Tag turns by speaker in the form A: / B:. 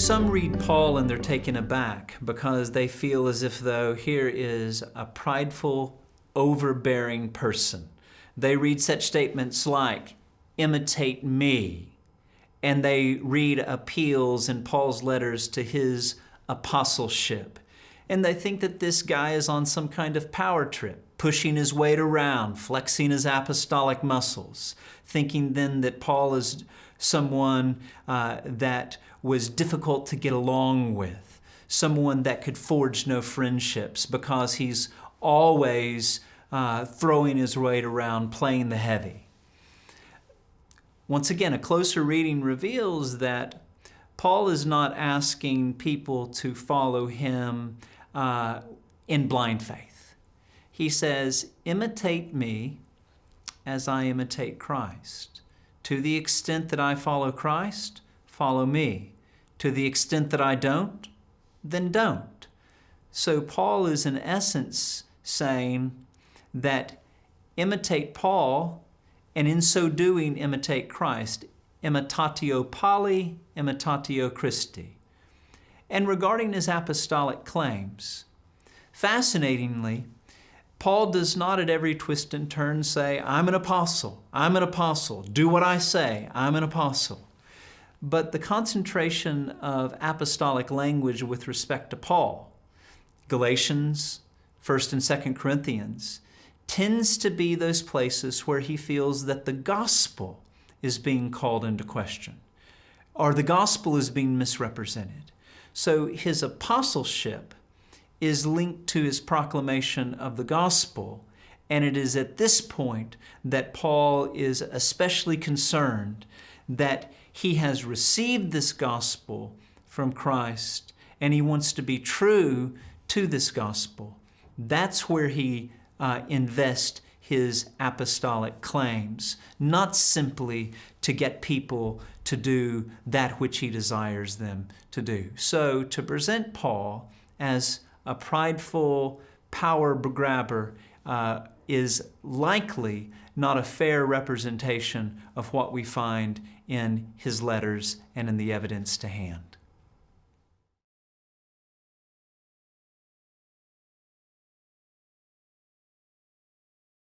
A: Some read Paul and they're taken aback because they feel as if though here is a prideful, overbearing person. They read such statements like, imitate me, and they read appeals in Paul's letters to his apostleship. And they think that this guy is on some kind of power trip, pushing his weight around, flexing his apostolic muscles, thinking then that Paul is someone that was difficult to get along with, someone that could forge no friendships because he's always throwing his weight around, playing the heavy. Once again, a closer reading reveals that Paul is not asking people to follow him in blind faith. He says, imitate me as I imitate Christ. To the extent that I follow Christ, follow me. To the extent that I don't, then don't. So Paul is in essence saying that imitate Paul, and in so doing imitate Christ. Imitatio Pauli, imitatio Christi. And regarding his apostolic claims, fascinatingly, Paul does not at every twist and turn say, I'm an apostle, do what I say, I'm an apostle. But the concentration of apostolic language with respect to Paul, Galatians, 1st and 2nd Corinthians, tends to be those places where he feels that the gospel is being called into question, or the gospel is being misrepresented. So his apostleship is linked to his proclamation of the gospel, and it is at this point that Paul is especially concerned that he has received this gospel from Christ, and he wants to be true to this gospel. That's where he invests his apostolic claims, not simply to get people to do that which he desires them to do. So to present Paul as a prideful power grabber is likely not a fair representation of what we find in his letters and in the evidence to hand.